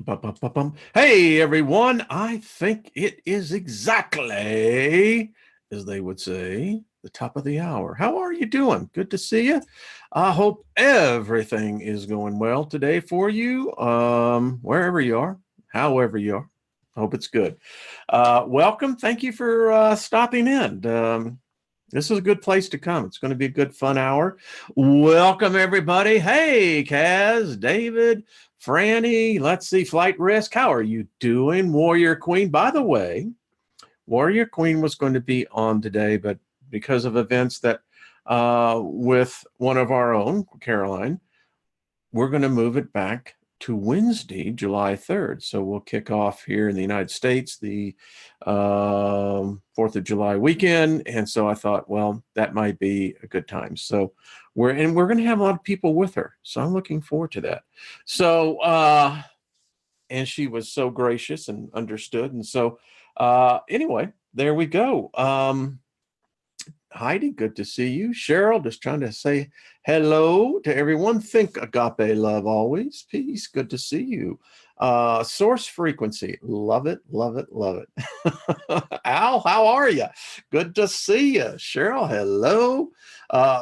Bum. Hey, everyone. I think it is exactly, as they would say, the top of the hour. How are you doing? Good to see you. I hope everything is going well today for you, wherever you are, however you are. Hope it's good. Welcome. Thank you for stopping in. This is a good place to come. It's going to be a good, fun hour. Welcome, everybody. Hey, Kaz, David, Franny, let's see, Flight Risk. How are you doing? Warrior Queen. By the way, Warrior Queen was going to be on today, but because of events that with one of our own, Caroline, we're going to move it back to Wednesday, July 3rd. So we'll kick off here in the United States the 4th of July weekend. And so I thought, well, that might be a good time. So we're going to have a lot of people with her. So I'm looking forward to that. So, and she was so gracious and understood. And so anyway, there we go. Heidi, good to see you. Cheryl, just trying to say hello to everyone. Think agape love always. Peace, good to see you. Source frequency, love it, love it, love it. Al, how are you? Good to see you. Cheryl, hello.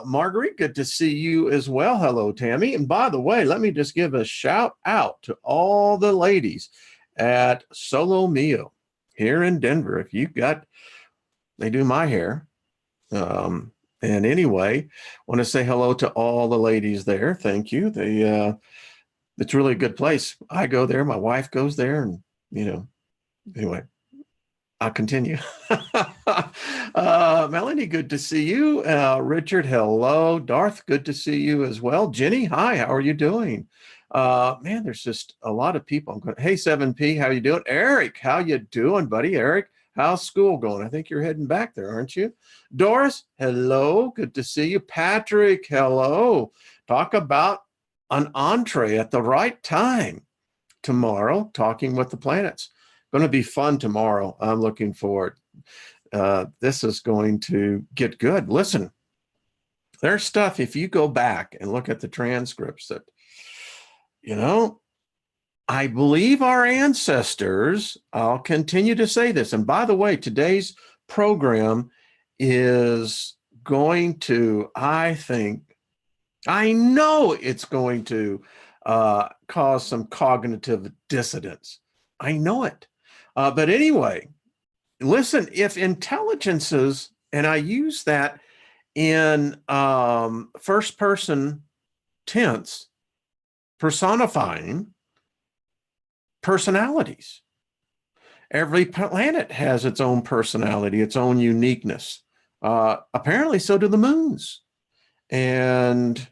Marguerite, good to see you as well. Hello, Tammy. And by the way, let me just give a shout out to all the ladies at Solo Mio here in Denver. If you got, they do my hair. And anyway, want to say hello to all the ladies there. Thank you. It's really a good place. I go there. My wife goes there, and anyway, I'll continue. Melanie, good to see you. Richard, hello. Darth, good to see you as well. Jenny, hi. How are you doing? Man, there's just a lot of people. Hey, 7P, how you doing? Eric, how you doing, buddy? Eric, how's school going? I think you're heading back there, aren't you? Doris, hello. Good to see you. Patrick, hello. Talk about an entree at the right time tomorrow, talking with the planets. Going to be fun tomorrow. I'm looking forward. This is going to get good. Listen, there's stuff, if you go back and look at the transcripts that, I believe our ancestors, I'll continue to say this. And by the way, today's program is going to, I know it's going to cause some cognitive dissonance. I know it. But anyway, listen, if intelligences, and I use that in first person tense, personifying personalities. Every planet has its own personality, its own uniqueness. Apparently, so do the moons. And,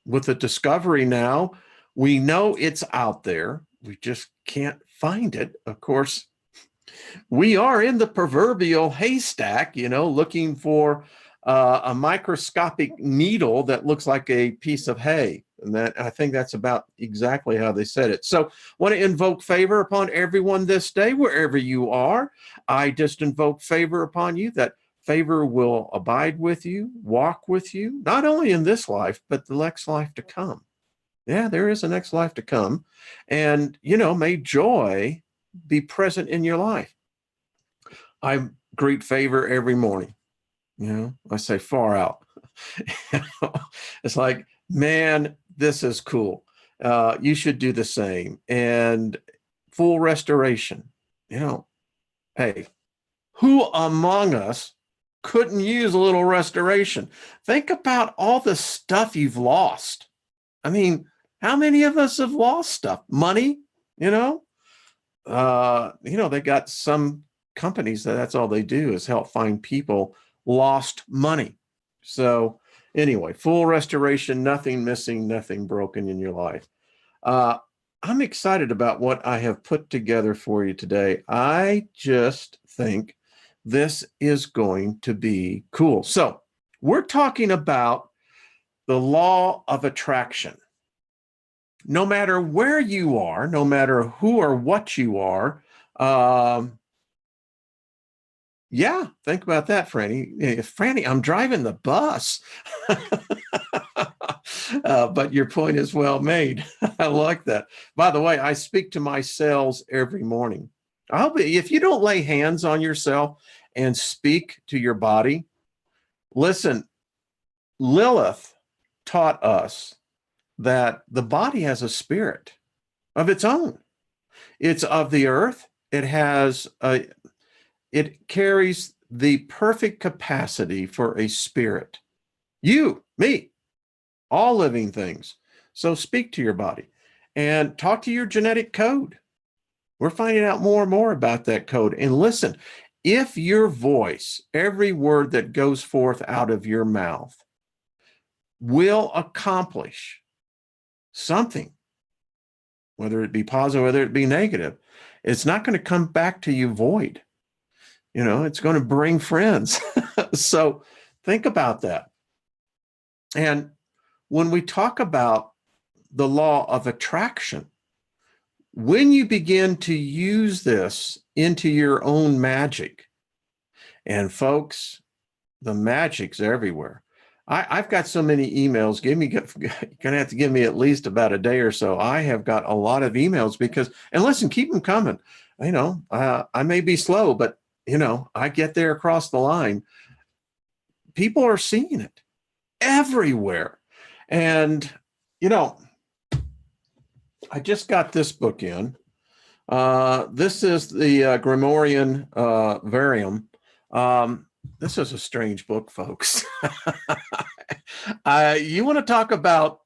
with the discovery now, we know it's out there. We just can't find it. Of course, we are in the proverbial haystack, looking for a microscopic needle that looks like a piece of hay. And that, I think that's about exactly how they said it. So want to invoke favor upon everyone this day, wherever you are. I just invoke favor upon you, that favor will abide with you, walk with you, not only in this life, but the next life to come. Yeah, there is a next life to come. And, may joy be present in your life. I greet favor every morning. I say far out. It's like, man, this is cool. You should do the same. And full restoration. Hey, who among us couldn't use a little restoration? Think about all the stuff you've lost. I mean, how many of us have lost stuff? Money, they got some companies that's all they do is help find people lost money. So anyway, full restoration, nothing missing, nothing broken in your life. I'm excited about what I have put together for you today. I just think this is going to be cool. So we're talking about the law of attraction. No matter where you are, no matter who or what you are, yeah, think about that, Franny. Franny, I'm driving the bus. But your point is well made. I like that. By the way, I speak to my cells every morning. I hope if you don't lay hands on yourself and speak to your body, listen, Lilith taught us that the body has a spirit of its own. It's of the earth. It carries the perfect capacity for a spirit. You, me, all living things. So speak to your body and talk to your genetic code. We're finding out more and more about that code. And listen, if your voice, every word that goes forth out of your mouth, will accomplish something, whether it be positive, whether it be negative, it's not going to come back to you void. It's going to bring friends. So think about that. And when we talk about the law of attraction, when you begin to use this into your own magic, and folks, the magic's everywhere. I've got so many emails. You're going to have to give me at least about a day or so. I have got a lot of emails and listen, keep them coming. I may be slow, but I get there across the line. People are seeing it everywhere. And, I just got this book in. This is the Grimorian Varium. This is a strange book, folks. You want to talk about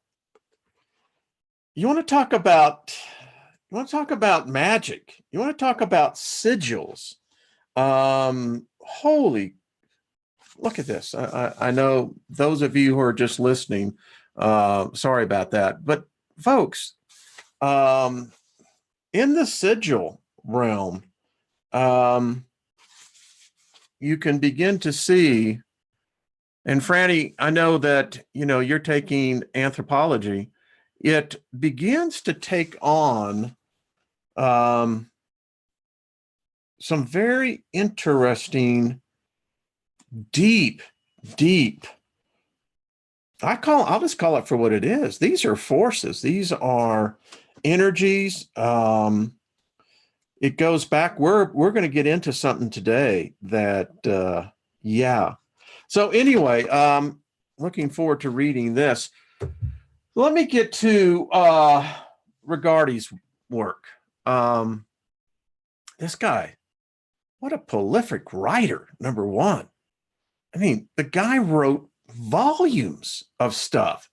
magic. You want to talk about sigils. Holy, look at this. I know those of you who are just listening, sorry about that. But folks, in the sigil realm, you can begin to see, and Franny, I know that, you're taking anthropology. It begins to take on some very interesting, deep, I'll just call it for what it is. These are forces. These are energies. It goes back. We're going to get into something today that, yeah. So anyway, looking forward to reading this. Let me get to Rigardi's work. This guy, what a prolific writer, number one. I mean, the guy wrote volumes of stuff.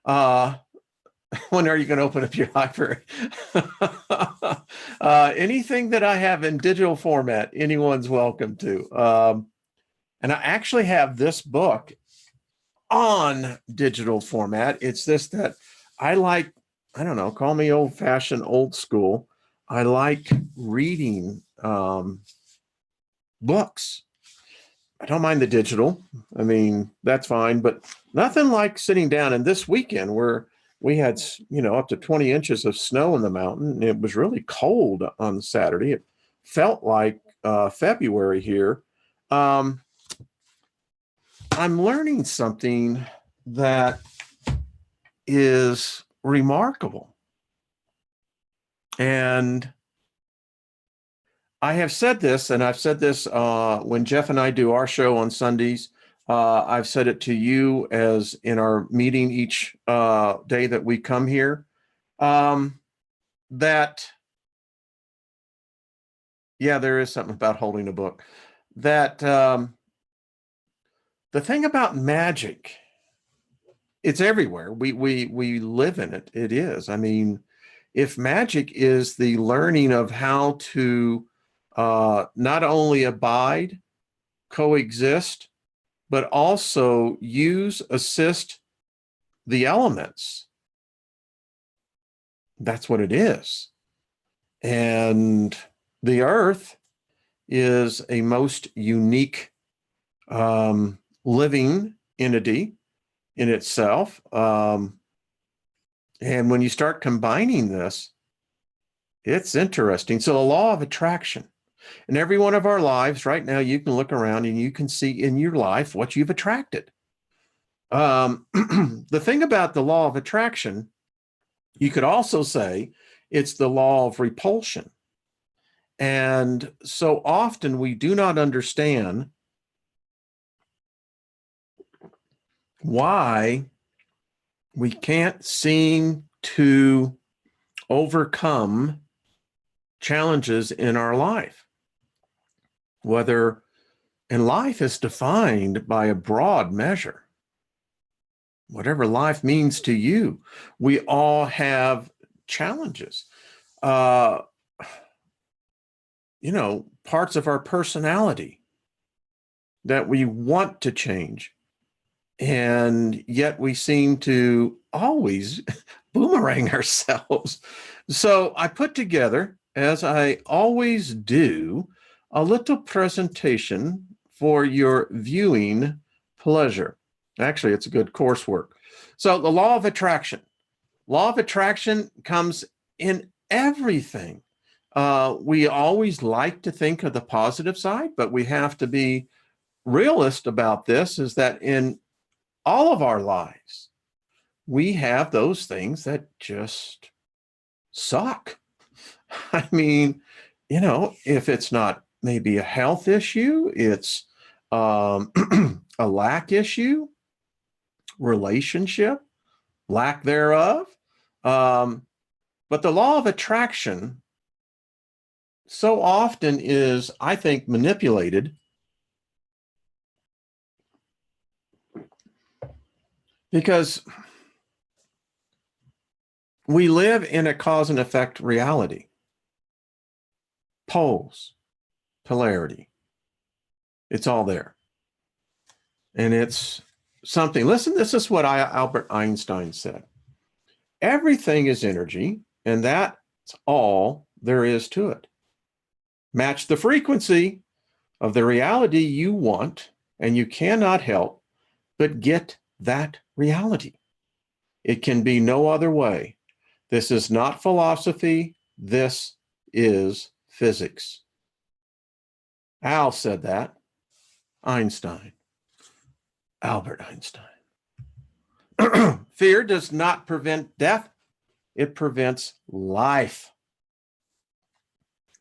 When are you going to open up your library? Anything that I have in digital format, anyone's welcome to. And I actually have this book on digital format. It's this that I like, I don't know, call me old-fashioned, old school. I like reading books. I don't mind the digital. I mean, that's fine, but nothing like sitting down. And this weekend where we had, up to 20 inches of snow in the mountain. It was really cold on Saturday. It felt like February here. I'm learning something that is remarkable. And I have said this, and I've said this when Jeff and I do our show on Sundays. I've said it to you as in our meeting each day that we come here, that, yeah, there is something about holding a book. That the thing about magic, it's everywhere. We live in it. It is. I mean, if magic is the learning of how to not only abide, coexist, but also assist the elements. That's what it is. And the earth is a most unique living entity in itself. And when you start combining this, it's interesting. So the law of attraction. In every one of our lives right now, you can look around and you can see in your life what you've attracted. The thing about the law of attraction, you could also say it's the law of repulsion. And so often we do not understand why we can't seem to overcome challenges in our life. And life is defined by a broad measure. Whatever life means to you, we all have challenges. Parts of our personality that we want to change, and yet we seem to always boomerang ourselves. So I put together, as I always do, a little presentation for your viewing pleasure. Actually, it's a good coursework. So the law of attraction. Law of attraction comes in everything. We always like to think of the positive side, but we have to be realist about this, is that in all of our lives, we have those things that just suck. I mean, if it's not maybe a health issue, it's a lack issue, relationship, lack thereof. But the law of attraction so often is, I think, manipulated because we live in a cause and effect reality. Poles, polarity. It's all there. And it's something. Listen, this is what Albert Einstein said. Everything is energy, and that's all there is to it. Match the frequency of the reality you want, and you cannot help but get that reality. It can be no other way. This is not philosophy. This is physics. Al said that. Einstein. Albert Einstein. Fear does not prevent death. It prevents life.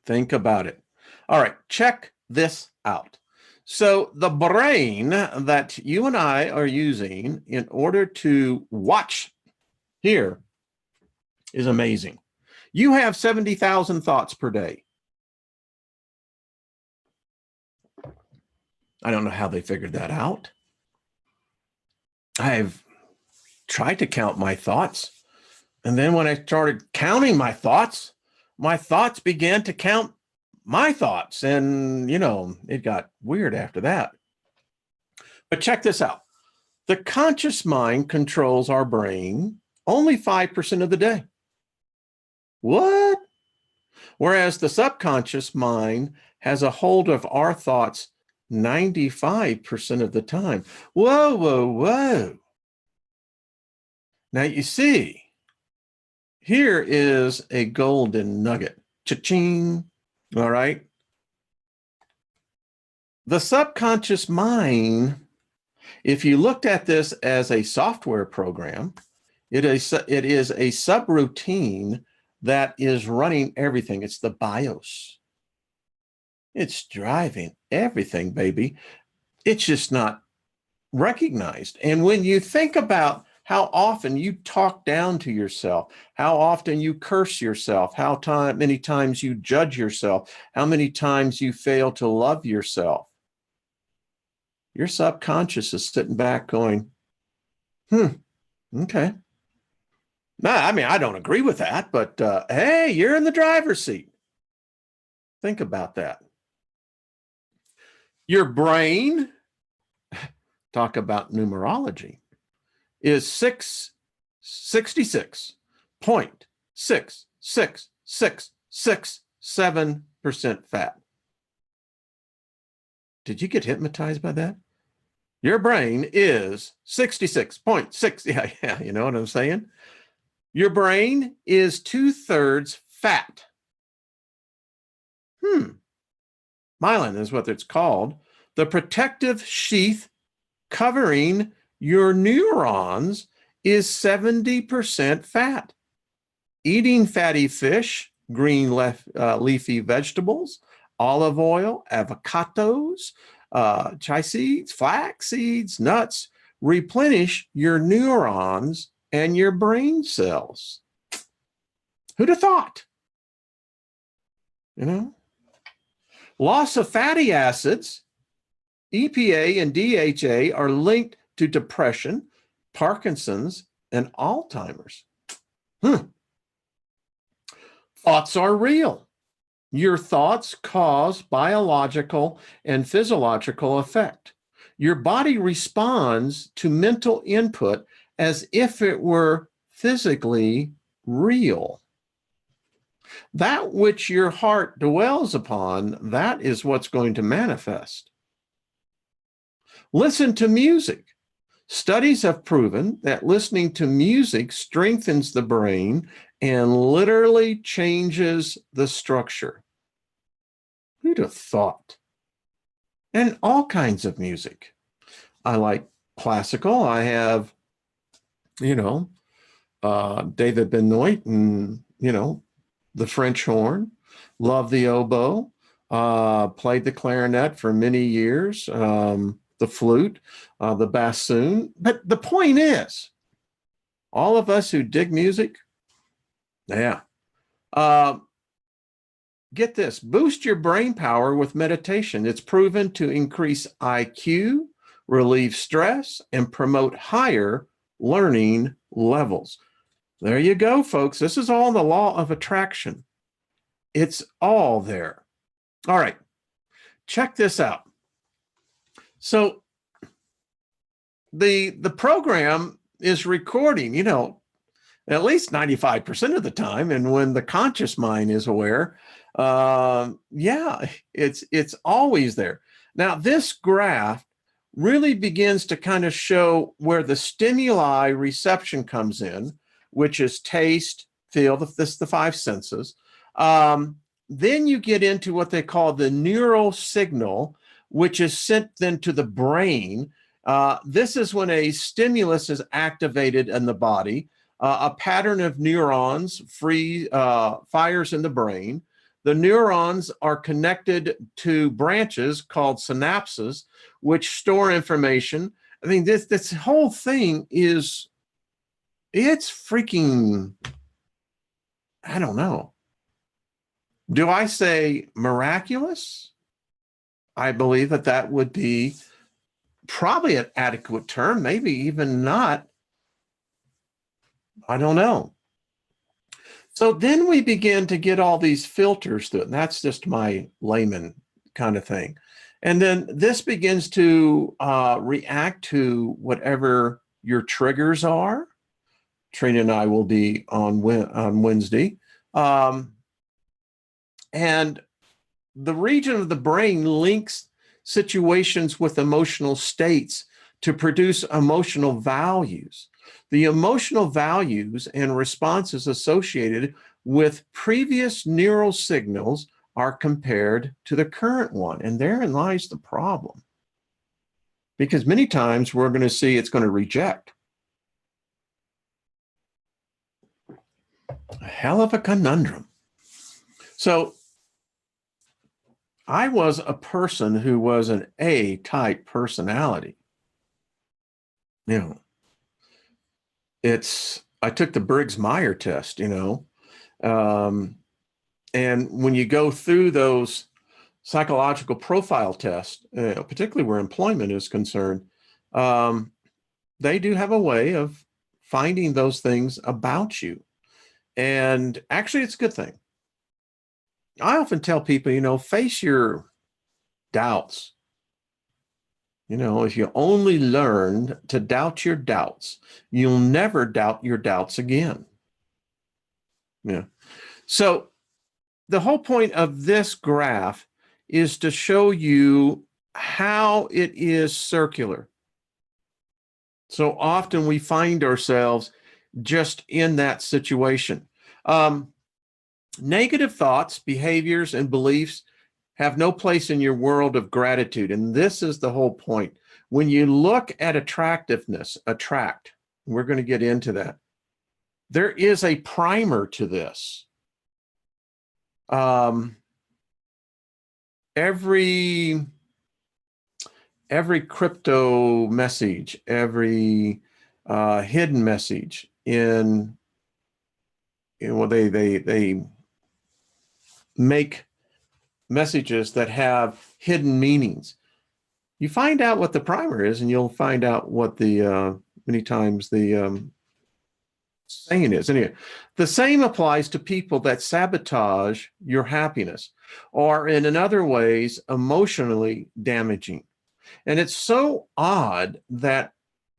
Think about it. All right, check this out. So the brain that you and I are using in order to watch here is amazing. You have 70,000 thoughts per day. I don't know how they figured that out. I've tried to count my thoughts. And then when I started counting my thoughts began to count my thoughts. And, it got weird after that. But check this out. The conscious mind controls our brain only 5% of the day. What? Whereas the subconscious mind has a hold of our thoughts 95% of the time. Whoa, whoa, whoa. Now you see, here is a golden nugget. Cha-ching. All right. The subconscious mind, if you looked at this as a software program, it is a subroutine that is running everything. It's the BIOS. It's driving everything, baby. It's just not recognized. And when you think about how often you talk down to yourself, how often you curse yourself, how many times you judge yourself, how many times you fail to love yourself, your subconscious is sitting back going, okay. No, I mean, I don't agree with that, but hey, you're in the driver's seat. Think about that. Your brain, talk about numerology, is 66.66667% fat. Did you get hypnotized by that? Your brain is 66.6. Yeah, you know what I'm saying? Your brain is 2/3 fat. Myelin is what it's called. The protective sheath covering your neurons is 70% fat. Eating fatty fish, green leafy vegetables, olive oil, avocados, chia seeds, flax seeds, nuts, replenish your neurons and your brain cells. Who'd have thought? Loss of fatty acids, EPA and DHA, are linked to depression, Parkinson's, and Alzheimer's. Thoughts are real. Your thoughts cause biological and physiological effect. Your body responds to mental input as if it were physically real. That which your heart dwells upon, that is what's going to manifest. Listen to music. Studies have proven that listening to music strengthens the brain and literally changes the structure. Who'd have thought? And all kinds of music. I like classical. I have, David Benoit and, the French horn. Love the oboe. Played the clarinet for many years. The flute, the bassoon. But the point is, all of us who dig music, get this, boost your brain power with meditation. It's proven to increase IQ, relieve stress, and promote higher learning levels. There you go, folks. This is all the law of attraction. It's all there. All right, check this out. So the program is recording, at least 95% of the time. And when the conscious mind is aware, it's always there. Now, this graph really begins to kind of show where the stimuli reception comes in, which is taste, feel, the five senses. Then you get into what they call the neural signal, which is sent then to the brain. This is when a stimulus is activated in the body. A pattern of neurons fires in the brain. The neurons are connected to branches called synapses, which store information. I mean, this whole thing it's freaking, I don't know. Do I say miraculous? I believe that would be probably an adequate term, maybe even not. I don't know. So then we begin to get all these filters through it, and that's just my layman kind of thing. And then this begins to react to whatever your triggers are. Trina and I will be on Wednesday. And the region of the brain links situations with emotional states to produce emotional values. The emotional values and responses associated with previous neural signals are compared to the current one. And therein lies the problem. Because many times we're going to see it's going to reject. A hell of a conundrum. So I was a person who was an A-type personality. I took the Briggs-Meyer test, and when you go through those psychological profile tests, particularly where employment is concerned, they do have a way of finding those things about you. And actually, it's a good thing. I often tell people, face your doubts. If you only learn to doubt your doubts, you'll never doubt your doubts again. Yeah. So the whole point of this graph is to show you how it is circular. So often we find ourselves just in that situation. Negative thoughts, behaviors, and beliefs have no place in your world of gratitude. And this is the whole point. When you look at attractiveness, we're going to get into that. There is a primer to this. Every crypto message, every hidden message in, they make messages that have hidden meanings. You find out what the primer is, and you'll find out what the many times the saying is. Anyway, the same applies to people that sabotage your happiness, or in other ways, emotionally damaging. And it's so odd that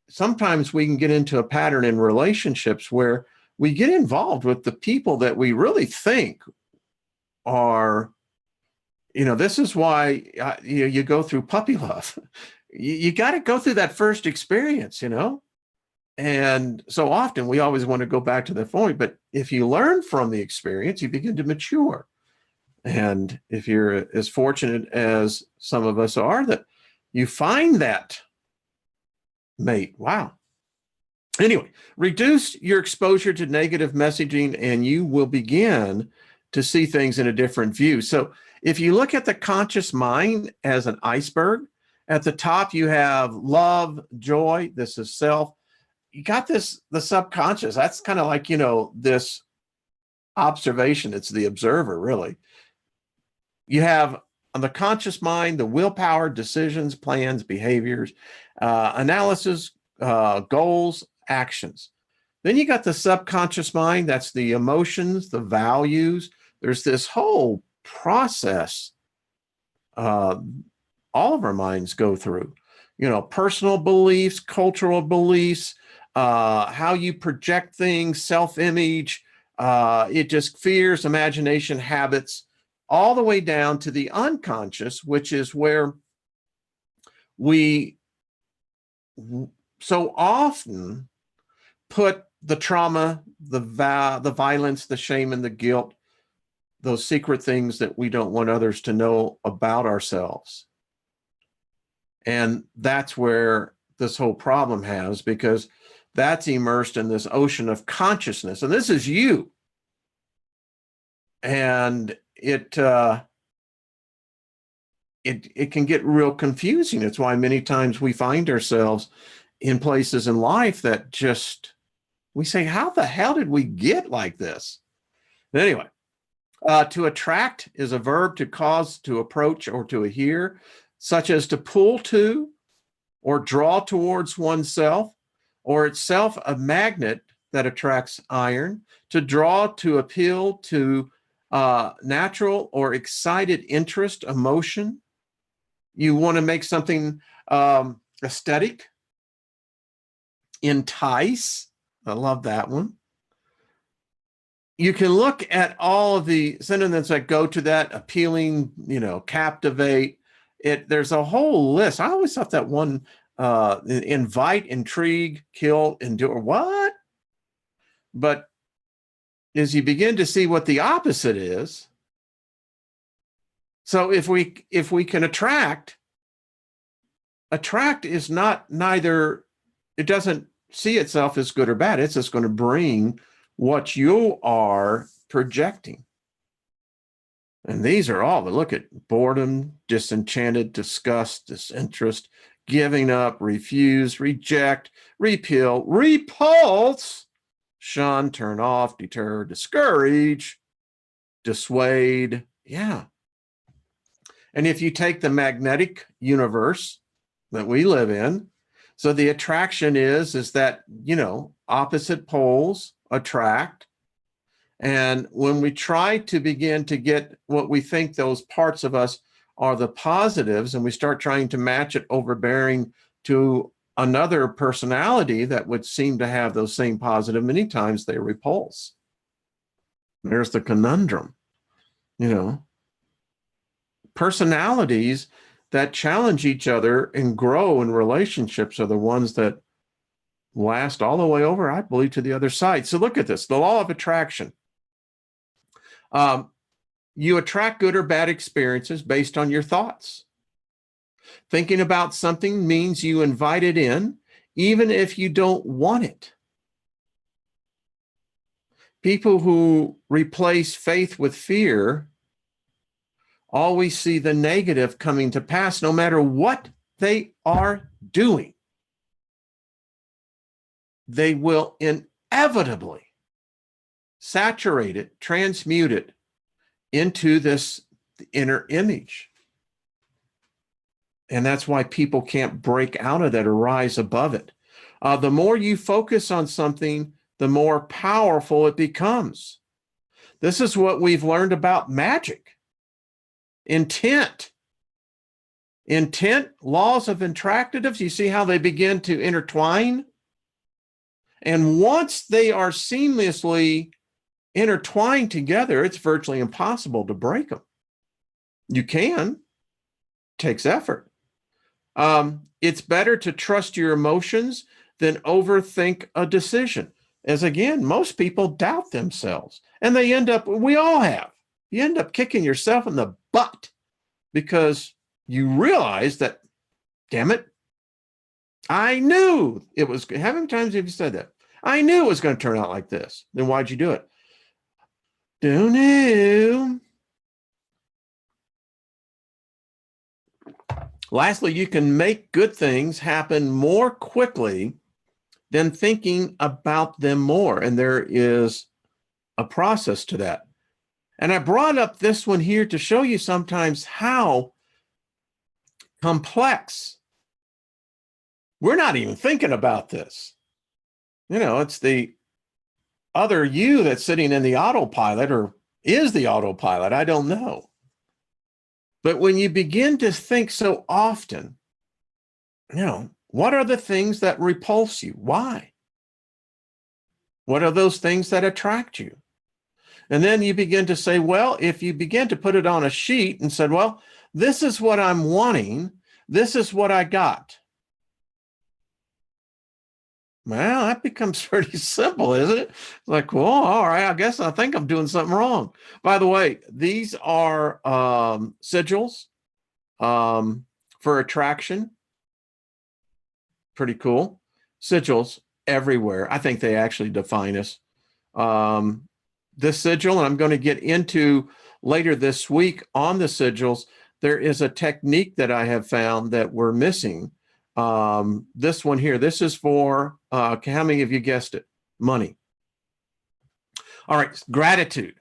sometimes we can get into a pattern in relationships where we get involved with the people that we really think are, this is why you go through puppy love. You got to go through that first experience, And so often we always want to go back to the point, but if you learn from the experience, you begin to mature. And if you're as fortunate as some of us are, that you find that mate, wow. Anyway, reduce your exposure to negative messaging and you will begin to see things in a different view. So if you look at the conscious mind as an iceberg, at the top you have love, joy, this is self. You got this, the subconscious, that's kind of like, this observation, it's the observer, really. You have on the conscious mind, the willpower, decisions, plans, behaviors, analysis, goals, actions. Then you got the subconscious mind, that's the emotions, the values. There's this whole process all of our minds go through, personal beliefs, cultural beliefs, how you project things, self-image, it just fears, imagination, habits, all the way down to the unconscious, which is where we so often put the trauma, the violence, the shame, and the guilt, those secret things that we don't want others to know about ourselves. And that's where this whole problem has, because that's immersed in this ocean of consciousness. And this is you. And it can get real confusing. It's why many times we find ourselves in places in life that just, we say, how the hell did we get like this? But anyway, to attract is a verb to cause, to approach, or to adhere, such as to pull to or draw towards oneself, or itself a magnet that attracts iron, to draw, to appeal to natural or excited interest, emotion. You want to make something aesthetic, entice. I love that one. You can look at all of the synonyms that go to that: appealing, captivate. There's a whole list. I always thought that one, invite, intrigue, kill, endure. What? But as you begin to see what the opposite is, so if we can attract is neither, it doesn't see itself as good or bad. It's just going to bring what you are projecting. And these are all, but look at boredom, disenchanted, disgust, disinterest, giving up, refuse, reject, repel, repulse, shun, turn off, deter, discourage, dissuade. Yeah. And if you take the magnetic universe that we live in, so the attraction is that, opposite poles attract. And when we try to begin to get what we think those parts of us are the positives, and we start trying to match it overbearing to another personality that would seem to have those same positive, many times they repulse. There's the conundrum, personalities that challenge each other and grow in relationships are the ones that last all the way over, I believe, to the other side. So look at this, the law of attraction. You attract good or bad experiences based on your thoughts. Thinking about something means you invite it in, even if you don't want it. People who replace faith with fear always see the negative coming to pass, no matter what they are doing. They will inevitably saturate it, transmute it into this inner image. And that's why people can't break out of that or rise above it. The more you focus on something, the more powerful it becomes. This is what we've learned about magic. Intent, laws of attractiveness, you see how they begin to intertwine? And once they are seamlessly intertwined together, it's virtually impossible to break them. You can, it takes effort. It's better to trust your emotions than overthink a decision. As again, most people doubt themselves, and they end up, we all have, you end up kicking yourself in the butt because you realize that, damn it, I knew it was, how many times have you said that? I knew it was going to turn out like this. Then why'd you do it? Don't know. Lastly, you can make good things happen more quickly than thinking about them more. And there is a process to that. And I brought up this one here to show you sometimes how complex. We're not even thinking about this. You know, it's the other you that's sitting in the autopilot, or is the autopilot. I don't know. But when you begin to think so often, you know, what are the things that repulse you? Why? What are those things that attract you? And then you begin to say, well, if you begin to put it on a sheet and said, well, this is what I'm wanting, this is what I got. Well, that becomes pretty simple, isn't it? Like, well, all right, I think I'm doing something wrong. By the way, these are sigils for attraction. Pretty cool. Sigils everywhere. I think they actually define us. This sigil, and I'm going to get into later this week on the sigils, there is a technique that I have found that we're missing. This one here, this is for, how many of you guessed it? Money. All right, gratitude.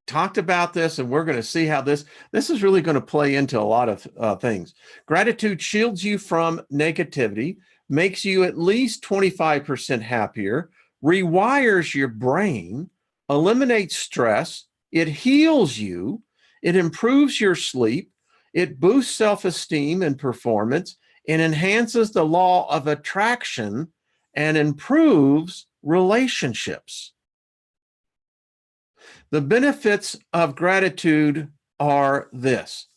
Talked about this, and we're going to see how this is really going to play into a lot of things. Gratitude shields you from negativity, makes you at least 25% happier, rewires your brain, eliminates stress, it heals you, it improves your sleep, it boosts self-esteem and performance, and enhances the law of attraction and improves relationships. The benefits of gratitude are this: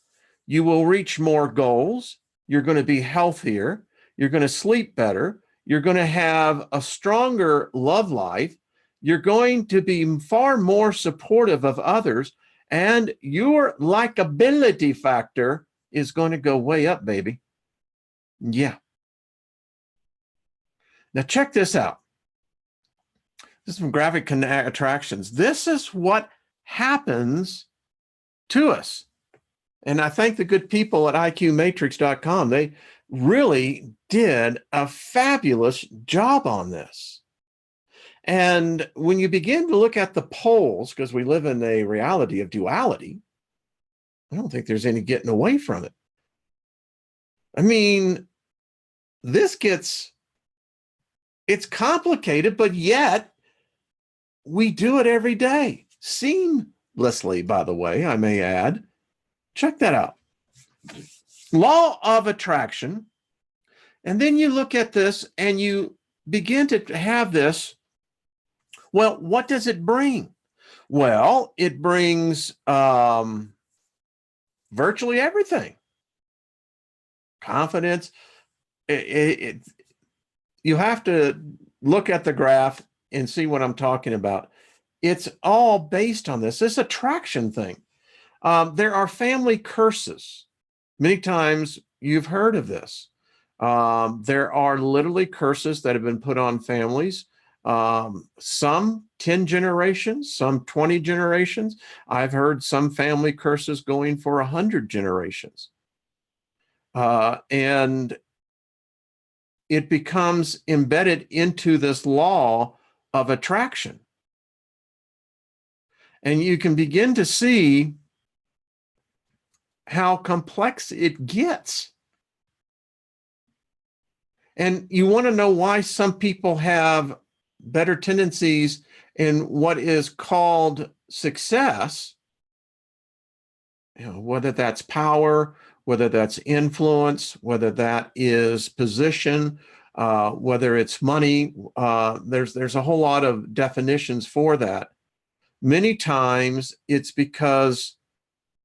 you will reach more goals, you're going to be healthier, you're going to sleep better, you're going to have a stronger love life, you're going to be far more supportive of others, and your likability factor is going to go way up, baby. Yeah. Now check this out. This is from graphic attractions. This is what happens to us. And I thank the good people at IQmatrix.com. They really did a fabulous job on this. And when you begin to look at the poles, because we live in a reality of duality, I don't think there's any getting away from it. I mean, it's complicated, but yet we do it every day, seamlessly, by the way, I may add. Check that out. Law of attraction. And then you look at this and you begin to have this. Well, what does it bring? Well, it brings virtually everything. Confidence. You have to look at the graph and see what I'm talking about. It's all based on this attraction thing. There are family curses. Many times you've heard of this. There are literally curses that have been put on families, some 10 generations, some 20 generations. I've heard some family curses going for 100 generations. And it becomes embedded into this law of attraction. And you can begin to see how complex it gets. And you want to know why some people have better tendencies in what is called success, whether that's power, whether that's influence, whether that is position, whether it's money. There's a whole lot of definitions for that. Many times it's because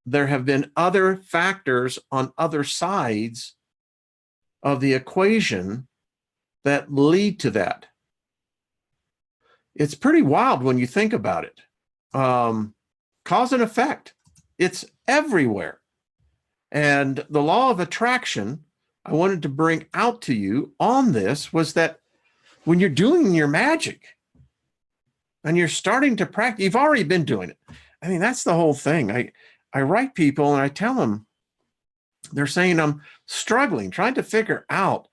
there have been other factors on other sides of the equation that lead to that. It's pretty wild when you think about it. Cause and effect, it's everywhere. And the law of attraction I wanted to bring out to you on this was that when you're doing your magic and you're starting to practice, you've already been doing it. I mean, that's the whole thing. I write people and I tell them, they're saying I'm struggling, trying to figure out,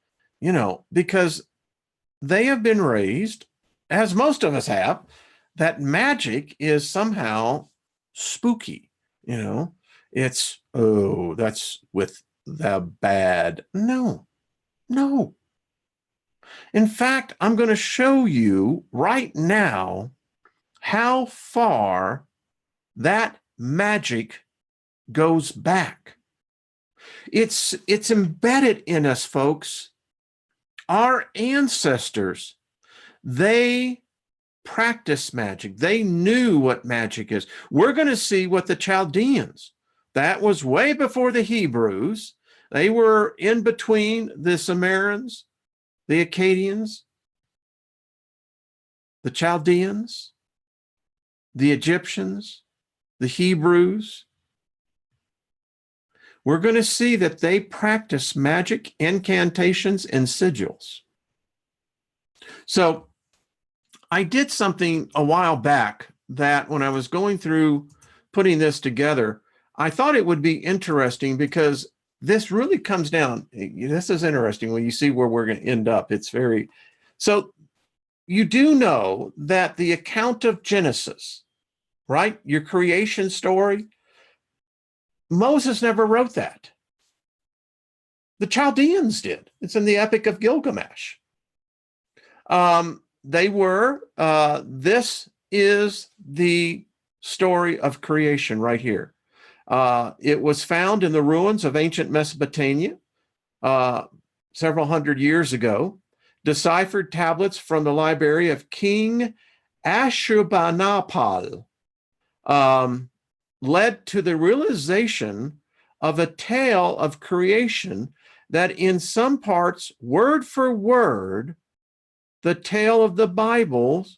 because they have been raised, as most of us have, that magic is somehow spooky. It's, oh, that's with the bad. No. In fact, I'm going to show you right now how far that magic goes back. It's embedded in us, folks. Our ancestors, they practiced magic. They knew what magic is. We're going to see what the Chaldeans, that was way before the Hebrews. They were in between the Sumerians, the Akkadians, the Chaldeans, the Egyptians, the Hebrews. We're going to see that they practice magic, incantations, and sigils. So I did something a while back that when I was going through putting this together, I thought it would be interesting because this really comes down. This is interesting when you see where we're going to end up. It's very, so you do know that the account of Genesis, right? Your creation story, Moses never wrote that. The Chaldeans did. It's in the Epic of Gilgamesh. This is the story of creation right here. It was found in the ruins of ancient Mesopotamia several hundred years ago. Deciphered tablets from the library of King Ashurbanipal led to the realization of a tale of creation that in some parts, word for word, the tale of the Bible's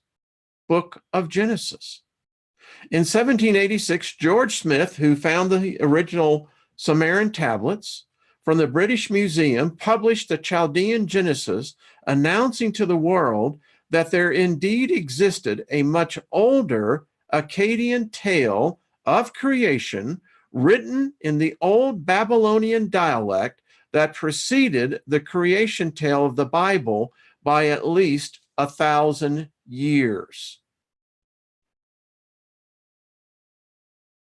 book of Genesis. In 1786, George Smith, who found the original Sumerian tablets from the British Museum, published the Chaldean Genesis, announcing to the world that there indeed existed a much older Akkadian tale of creation written in the old Babylonian dialect that preceded the creation tale of the Bible by at least 1,000 years.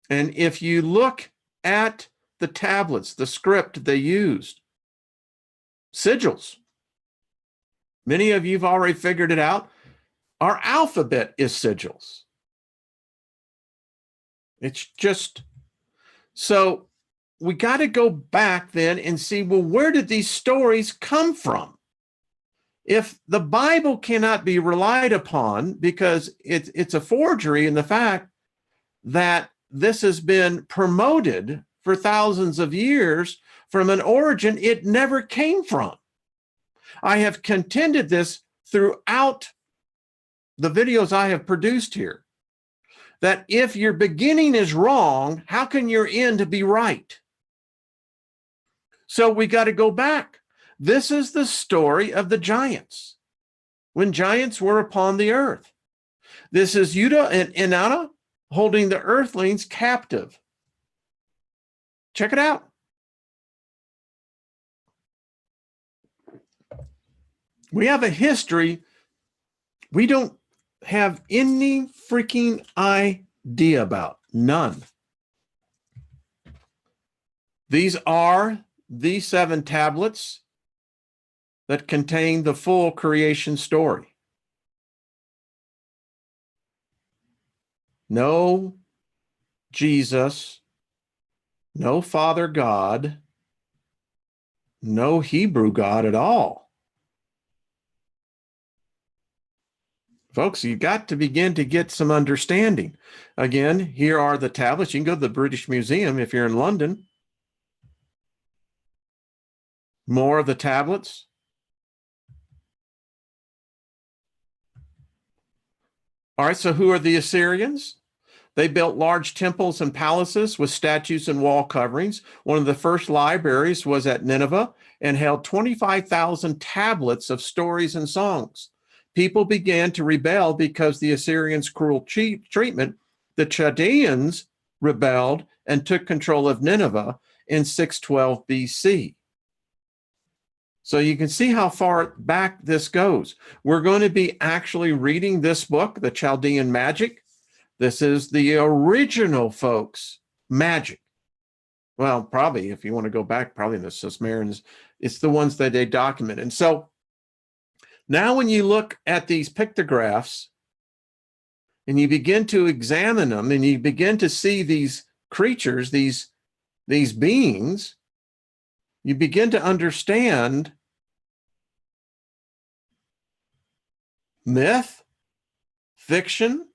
And if you look at the tablets, the script they used, sigils, many of you have already figured it out. Our alphabet is sigils. It's just, so we got to go back then and see, well, where did these stories come from? If the Bible cannot be relied upon because it's a forgery in the fact that this has been promoted for thousands of years from an origin it never came from. I have contended this throughout the videos I have produced here, that if your beginning is wrong, how can your end be right? So we got to go back. This is the story of the giants, when giants were upon the earth. This is Yuda and Inanna holding the earthlings captive. Check it out. We have a history we don't have any freaking idea about. None. These are the 7 tablets that contain the full creation story. No Jesus, no Father God, no Hebrew God at all. Folks, you got to begin to get some understanding. Again, here are the tablets. You can go to the British Museum if you're in London. More of the tablets. All right, so who are the Assyrians? They built large temples and palaces with statues and wall coverings. One of the first libraries was at Nineveh and held 25,000 tablets of stories and songs. People began to rebel because the Assyrians' cruel treatment. The Chaldeans rebelled and took control of Nineveh in 612 BC. So you can see how far back this goes. We're going to be actually reading this book, the Chaldean Magick. This is the original, folks, Magick. Well, probably if you want to go back, probably the Sumerians, it's the ones that they document. And so now when you look at these pictographs and you begin to examine them and you begin to see these creatures, these beings, you begin to understand myth, fiction,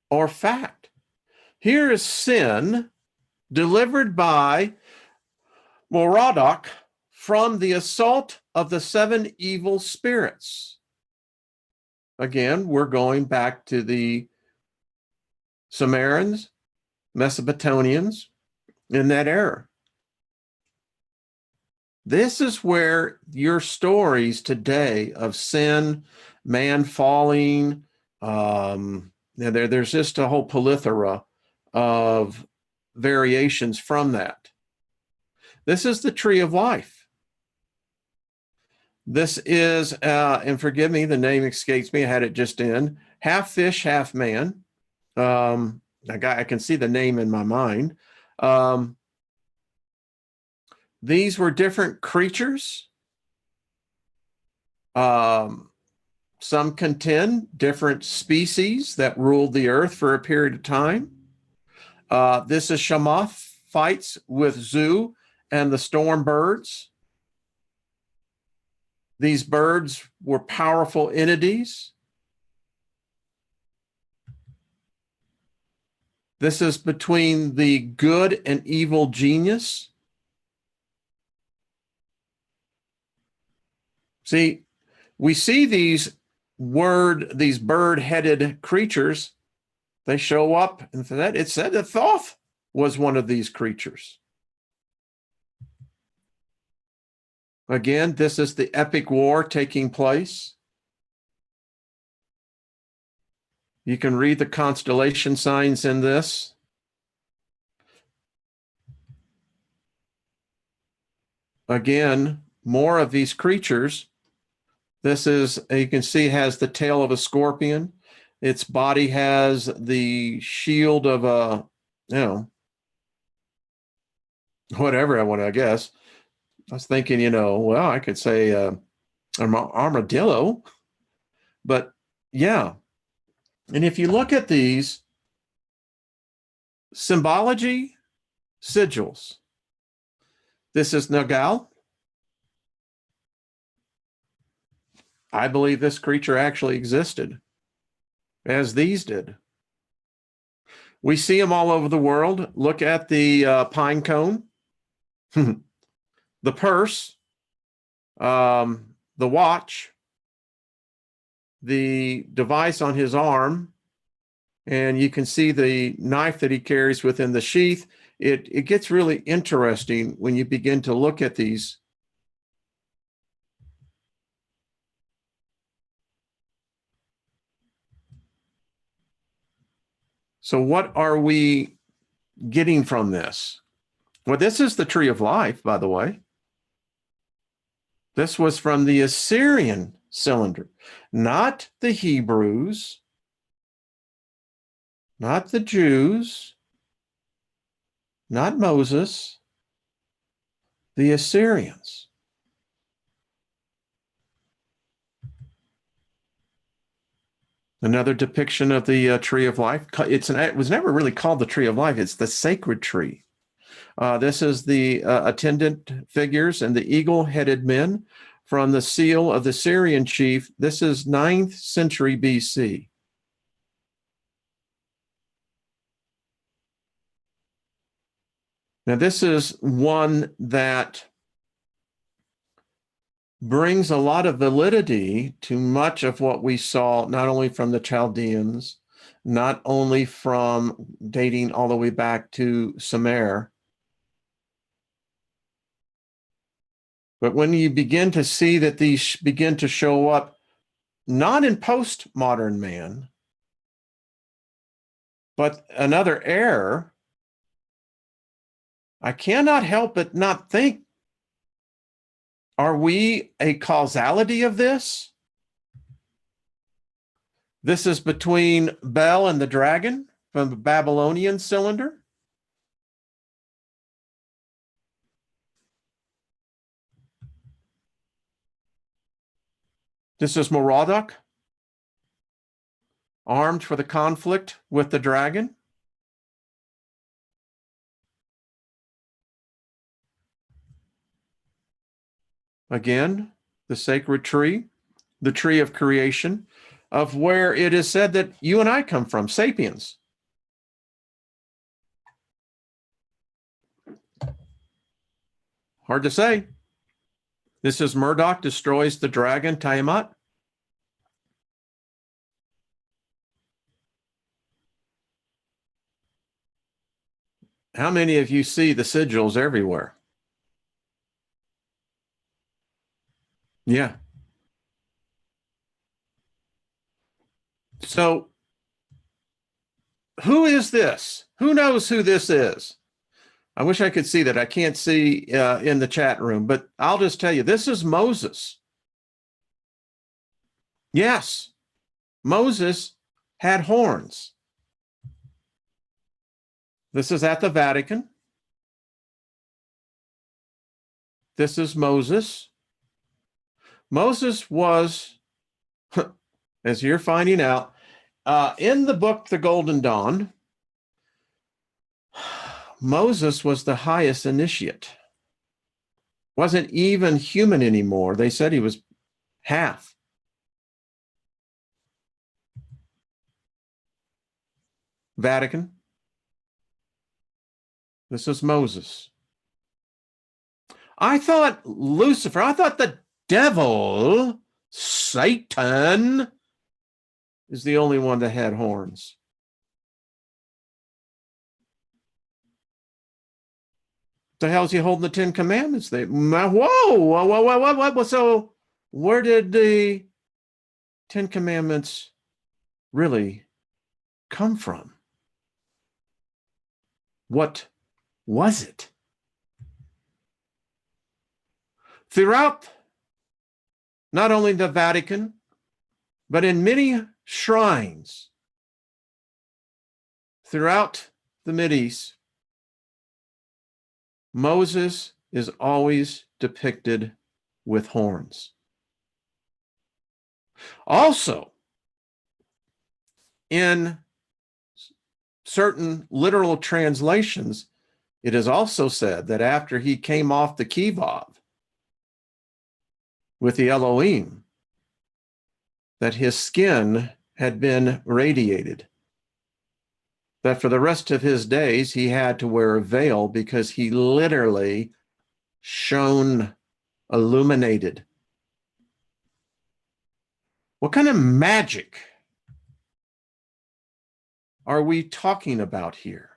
or fact. Here is Sin delivered by Merodach from the assault of the 7 evil spirits. Again, we're going back to the Sumerians, Mesopotamians in that era. This is where your stories today of sin, man falling, there's just a whole plethora of variations from that. This is the tree of life. This is, and forgive me, the name escapes me. I had it just in. Half fish, half man. I can see the name in my mind. These were different creatures. Some contend different species that ruled the earth for a period of time. This is Shamath fights with Zu and the storm birds. These birds were powerful entities. This is between the good and evil genius. See, we see these bird-headed creatures. They show up, and it said that Thoth was one of these creatures. Again, this is the epic war taking place. You can read the constellation signs in this. Again, more of these creatures. This is, you can see, has the tail of a scorpion. Its body has the shield of a, whatever I want to guess. I was thinking, well, I could say an armadillo, but yeah. And if you look at these symbology, sigils, this is Nagal. I believe this creature actually existed, as these did. We see them all over the world. Look at the pine cone, the purse, the watch, the device on his arm, And you can see the knife that he carries within the sheath. It gets really interesting when you begin to look at these. So what are we getting from this? Well, this is the tree of life, by the way. This was from the Assyrian cylinder, not the Hebrews, not the Jews, not Moses, the Assyrians. Another depiction of the tree of life. It was never really called the tree of life. It's the sacred tree. This is the attendant figures and the eagle-headed men from the seal of the Syrian chief. This is 9th century BC. Now, this is one that brings a lot of validity to much of what we saw, not only from the Chaldeans, not only from dating all the way back to Sumer, but when you begin to see that these begin to show up, not in postmodern man, but another error, I cannot help but not think, are we a causality of this? This is between Bel and the dragon from the Babylonian cylinder. This is Merodach, armed for the conflict with the dragon. Again, the sacred tree, the tree of creation, of where it is said that you and I come from, sapiens. Hard to say. This is Murdoch destroys the dragon, Tiamat. How many of you see the sigils everywhere? Yeah. So who is this? Who knows who this is? I wish I could see that. I can't see in the chat room, but I'll just tell you, this is Moses. Yes, Moses had horns. This is at the Vatican. This is Moses. Moses was, as you're finding out, in the book, The Golden Dawn, Moses was the highest initiate. Wasn't even human anymore. They said he was half. Vatican. This is Moses. I thought Lucifer, I thought the devil, Satan, is the only one that had horns. The hell is he holding the 10 Commandments? Whoa. So where did the 10 Commandments really come from? What was it? Throughout not only the Vatican, but in many shrines throughout the Mideast, Moses is always depicted with horns. Also, in certain literal translations, it is also said that after he came off the Kivav with the Elohim, that his skin had been radiated, that for the rest of his days he had to wear a veil because he literally shone, illuminated. What kind of magic are we talking about here?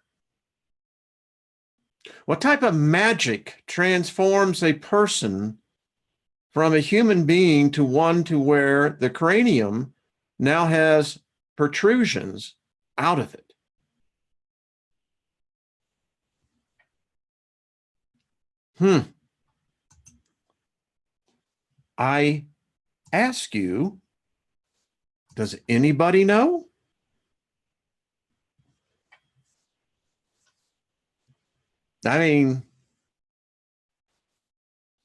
What type of magic transforms a person from a human being to one to where the cranium now has protrusions out of it? I ask you, does anybody know? I mean,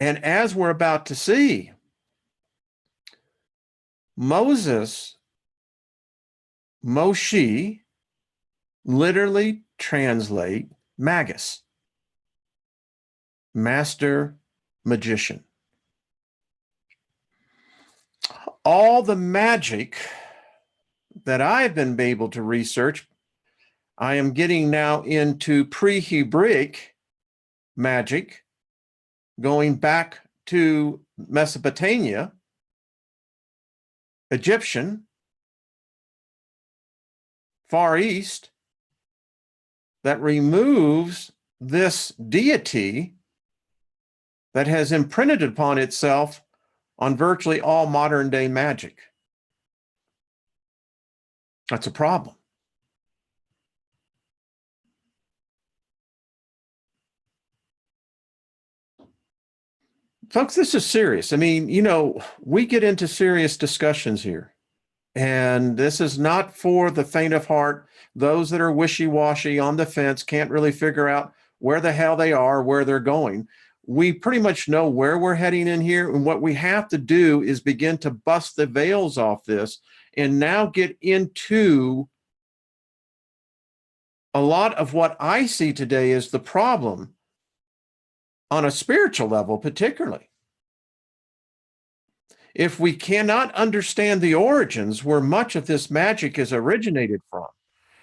and as we're about to see, Moshe literally translate magus, master magician. All the magic that I've been able to research, I am getting now into pre-Hebraic magic, going back to Mesopotamia, Egyptian, Far East, that removes this deity that has imprinted upon itself on virtually all modern day magic. That's a problem. Folks, this is serious. I mean, you know, we get into serious discussions here, and this is not for the faint of heart. Those that are wishy-washy on the fence can't really figure out where the hell they are, where they're going. We pretty much know where we're heading in here, and what we have to do is begin to bust the veils off this and now get into a lot of what I see today is the problem on a spiritual level, particularly. If we cannot understand the origins where much of this magic is originated from,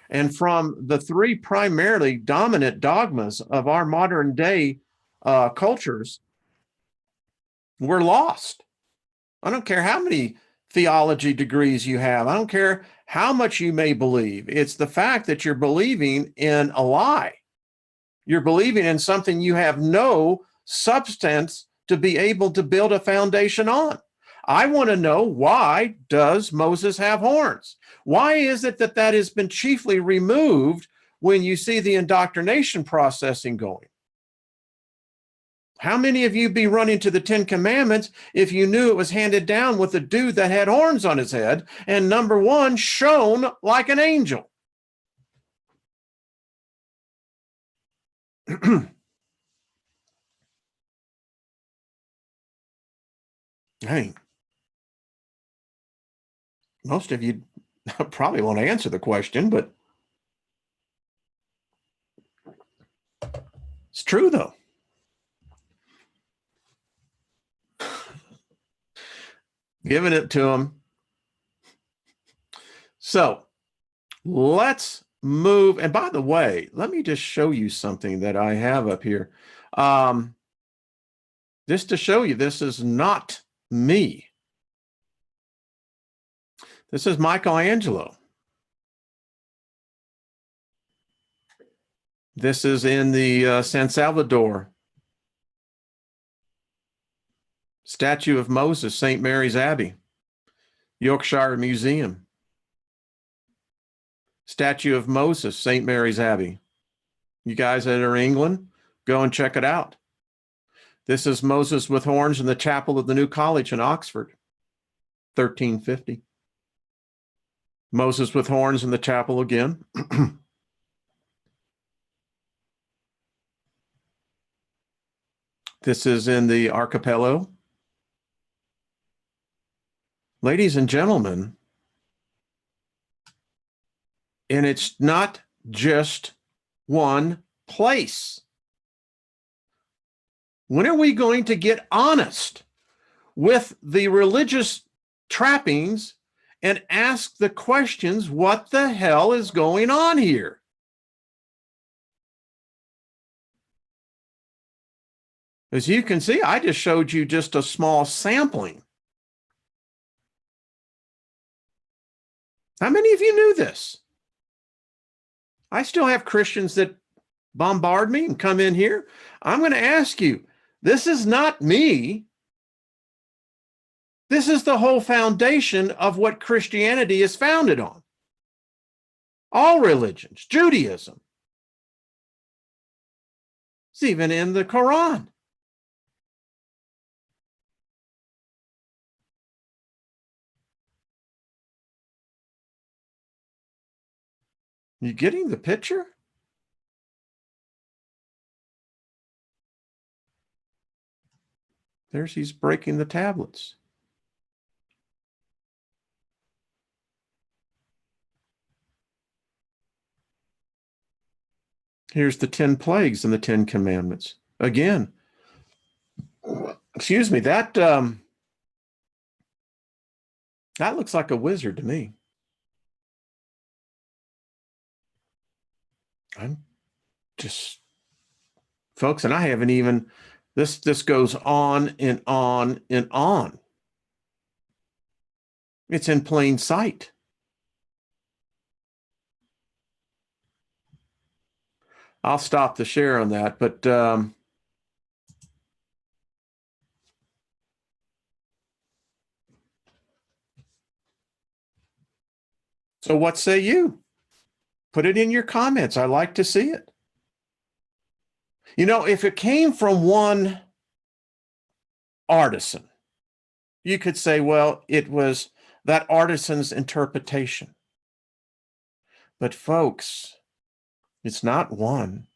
and from the three primarily dominant dogmas of our modern day cultures, we're lost. I don't care how many theology degrees you have. I don't care how much you may believe. It's the fact that you're believing in a lie. You're believing in something you have no substance to be able to build a foundation on. I want to know, why does Moses have horns? Why is it that that has been chiefly removed when you see the indoctrination processing going? How many of you be running to the Ten Commandments if you knew it was handed down with a dude that had horns on his head and number one, shone like an angel? Hey, most of you probably won't answer the question, but it's true though. Giving it to them. So let's move. And by the way, let me just show you something that I have up here. Just to show you, this is not me. This is Michelangelo. This is in the San Salvador statue of Moses, St. Mary's Abbey, Yorkshire Museum. Statue of Moses, St. Mary's Abbey. You guys that are in England, go and check it out. This is Moses with horns in the chapel of the New College in Oxford, 1350. Moses with horns in the chapel again. This is in the archipelago. Ladies and gentlemen, and it's not just one place. When are we going to get honest with the religious trappings and ask the questions, what the hell is going on here? As you can see, I just showed you just a small sampling. How many of you knew this? I still have Christians that bombard me and come in here. I'm going to ask you, this is not me. This is the whole foundation of what Christianity is founded on. All religions, Judaism. It's even in the Quran. You getting the picture? He's breaking the tablets. Here's the 10 plagues and the 10 commandments. Again, excuse me, that looks like a wizard to me. I'm just, folks, and I haven't even, this goes on and on and on. It's in plain sight. I'll stop the share on that, but so what say you? Put it in your comments. I like to see it. You know, if it came from one artisan, you could say, well, it was that artisan's interpretation. But folks, it's not one,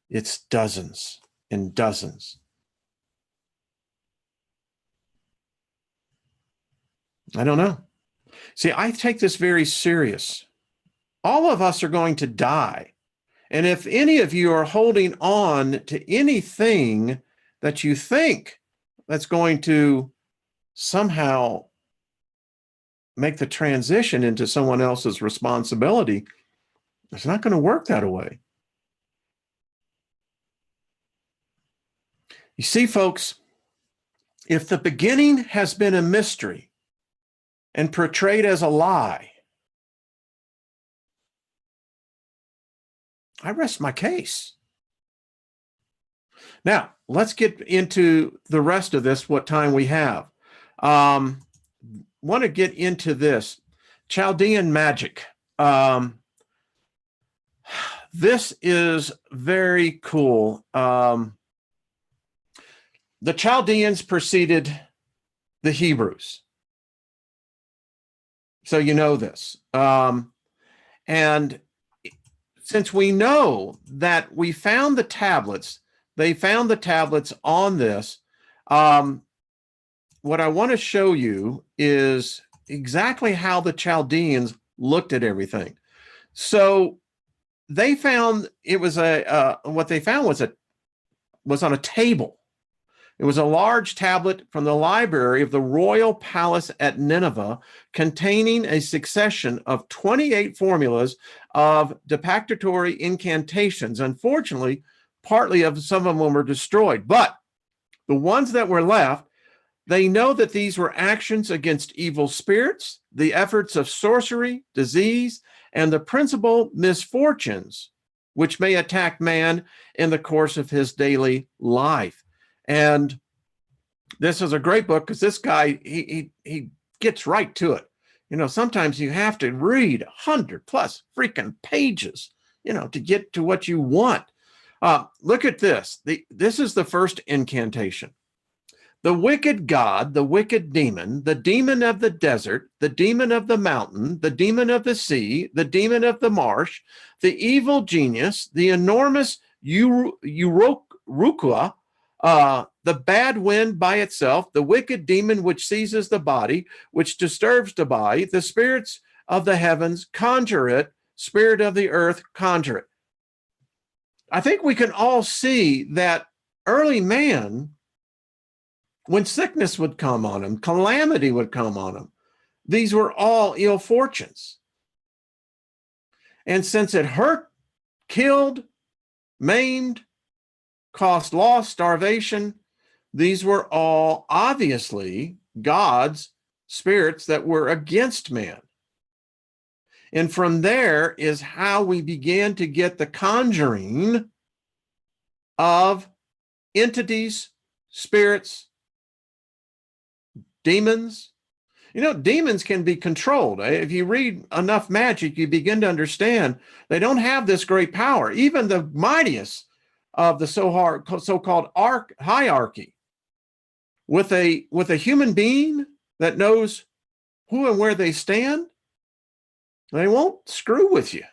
it's dozens and dozens. I don't know. See, I take this very serious. All of us are going to die. And if any of you are holding on to anything that you think that's going to somehow make the transition into someone else's responsibility, it's not going to work that way. You see, folks, if the beginning has been a mystery and portrayed as a lie, I rest my case. Now, let's get into the rest of this, what time we have. Want to get into this. Chaldean Magick. This is very cool. The Chaldeans preceded the Hebrews. So you know this. And since we know that we found the tablets, they found the tablets on this, what I want to show you is exactly how the Chaldeans looked at everything. So they found it was what they found was on a table. It was a large tablet from the library of the royal palace at Nineveh, containing a succession of 28 formulas of deprecatory incantations. Unfortunately, partly of some of them were destroyed, but the ones that were left, they know that these were actions against evil spirits, the efforts of sorcery, disease, and the principal misfortunes which may attack man in the course of his daily life. And this is a great book because this guy, he gets right to it. You know, sometimes you have to read 100+ freaking pages, you know, to get to what you want. Look at this. This is the first incantation. The wicked god, the wicked demon, the demon of the desert, the demon of the mountain, the demon of the sea, the demon of the marsh, the evil genius, the enormous Urukua, the bad wind by itself, the wicked demon which seizes the body, which disturbs the body, the spirits of the heavens, conjure it, spirit of the earth, conjure it. I think we can all see that early man, when sickness would come on him, calamity would come on him, these were all ill fortunes. And since it hurt, killed, maimed, caused loss, starvation, these were all obviously God's spirits that were against man. And from there is how we began to get the conjuring of entities, spirits, demons. Demons can be controlled. If you read enough magic, you begin to understand they don't have this great power. Even the mightiest of the so-called hierarchy, with a human being that knows who and where they stand, they won't screw with you.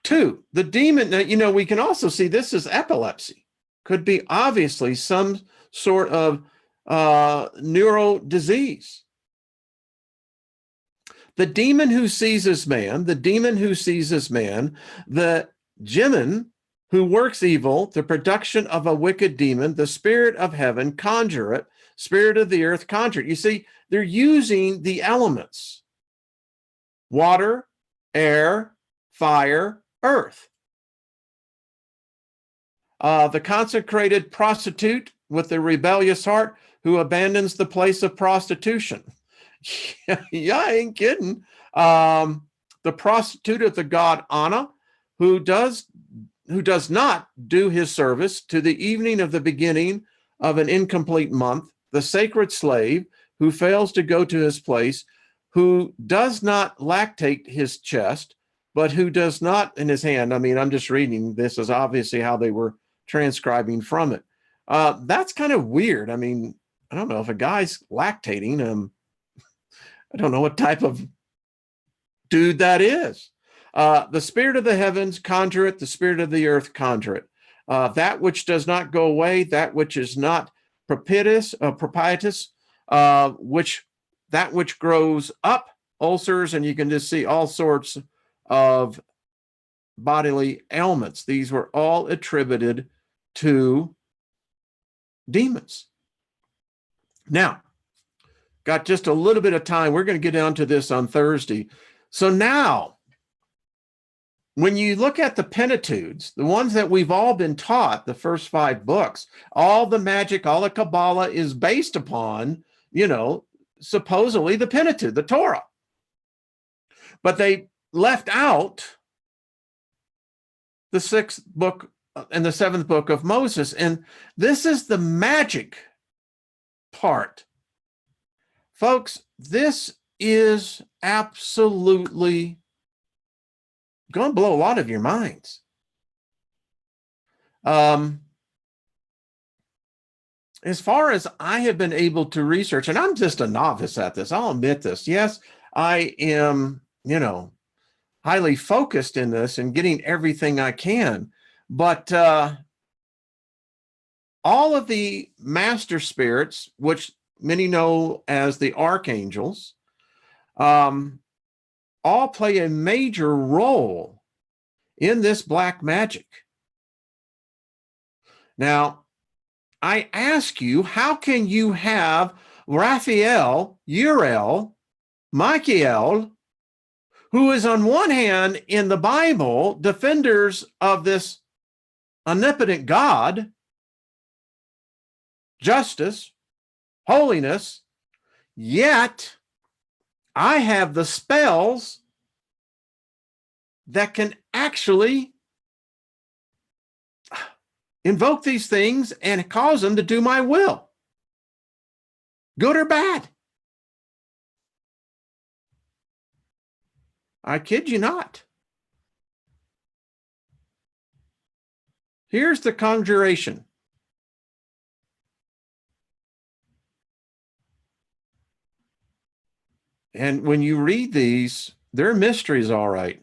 2, the demon, we can also see this as epilepsy. Could be obviously some sort of neuro disease. The demon who seizes man, the Jimin who works evil, the production of a wicked demon, the spirit of heaven, conjure it, spirit of the earth, conjure it. You see, they're using the elements: water, air, fire, earth. The consecrated prostitute with the rebellious heart who abandons the place of prostitution. Yeah, I ain't kidding. The prostitute of the god Anna, who does not do his service to the evening of the beginning of an incomplete month, the sacred slave who fails to go to his place, who does not lactate his chest, but who does not in his hand. I mean, I'm just reading. This is obviously how they were transcribing from it. That's kind of weird. I mean, I don't know if a guy's lactating. I don't know what type of dude that is. The spirit of the heavens, conjure it. The spirit of the earth, conjure it. That which does not go away, that which is not propitious, that which grows up, ulcers, and you can just see all sorts of bodily ailments. These were all attributed to demons. Now, got just a little bit of time. We're going to get down to this on Thursday. So now, when you look at the Pentateuch, the ones that we've all been taught, the first 5 books, all the magic, all the Kabbalah is based upon, supposedly the Pentateuch, the Torah. But they left out the 6th book and the 7th book of Moses. And this is the magic part. Folks, this is absolutely going to blow a lot of your minds. As far as I have been able to research, and I'm just a novice at this, I'll admit this. Yes, I am, highly focused in this and getting everything I can. But all of the master spirits, which many know as the archangels, all play a major role in this black magic. Now, I ask you, how can you have Raphael, Uriel, Michael, who is on one hand in the Bible, defenders of this omnipotent God, justice, holiness, yet I have the spells that can actually invoke these things and cause them to do my will, good or bad. I kid you not. Here's the conjuration. And when you read these, they're mysteries, all right.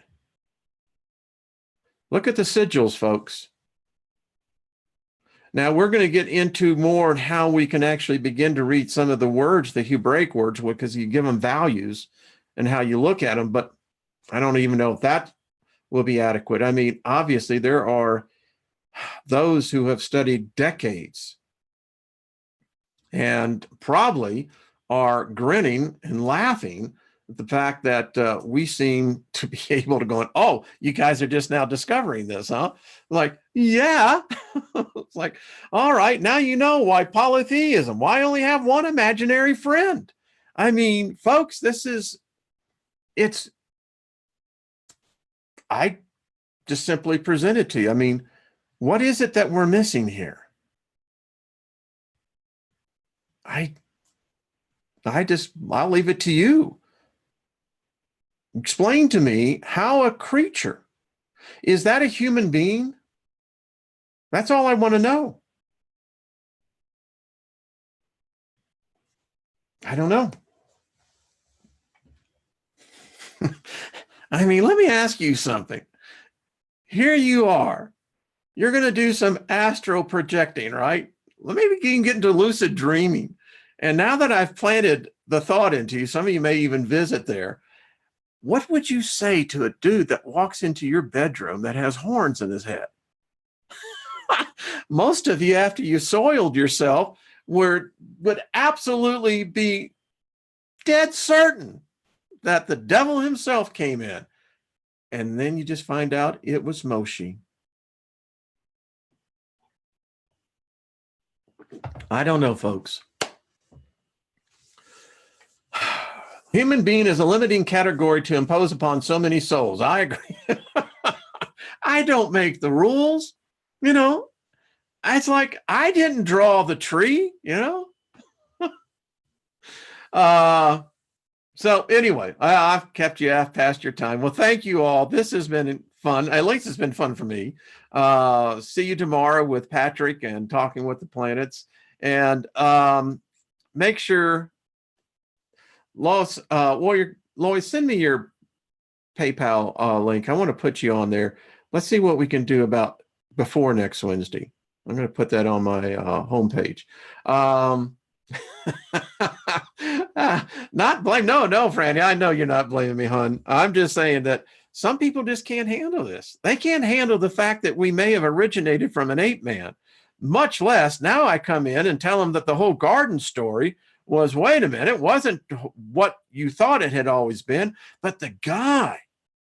Look at the sigils, folks. Now, we're going to get into more on how we can actually begin to read some of the words, the Hebraic words, because you give them values and how you look at them, but I don't even know if that will be adequate. I mean, obviously, there are those who have studied decades and probably are grinning and laughing at the fact that we seem to be able to go, oh, you guys are just now discovering this, huh? Like, yeah. It's like, all right, now you know why polytheism, why only have one imaginary friend? I mean, folks, I just simply present it to you. I mean, what is it that we're missing here? I'll leave it to you. Explain to me how a creature, is that a human being? That's all I want to know. I don't know. I mean, let me ask you something. Here you are. You're going to do some astral projecting, right? Maybe you can get into lucid dreaming. And now that I've planted the thought into you, some of you may even visit there. What would you say to a dude that walks into your bedroom that has horns in his head? Most of you, after you soiled yourself, would absolutely be dead certain that the devil himself came in. And then you just find out it was Moshe. I don't know, folks. Human being is a limiting category to impose upon so many souls. I agree. I don't make the rules, you know. It's like I didn't draw the tree, you know. So anyway, I've kept you past your time. Well, thank you all. This has been fun. At least it's been fun for me. See you tomorrow with Patrick and talking with the planets. And make sure, Lois, Lois, send me your PayPal link. I want to put you on there. Let's see what we can do about before next Wednesday. I'm going to put that on my homepage. Not blame. No, Franny. I know you're not blaming me, hon. I'm just saying that some people just can't handle this. They can't handle the fact that we may have originated from an ape man, much less now I come in and tell them that the whole garden story was, wait a minute, it wasn't what you thought it had always been, but the guy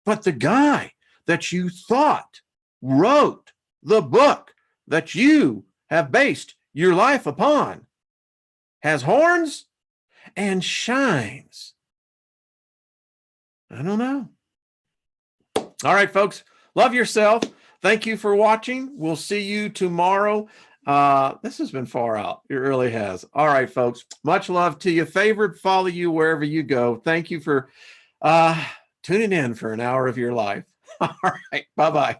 that you thought wrote the book that you have based your life upon has horns and shines. I don't know. All right, folks, love yourself. Thank you for watching. We'll see you tomorrow. This has been far out. It really has. All right, folks, much love to you. Favored, follow you wherever you go. Thank you for tuning in for an hour of your life. All right, bye-bye.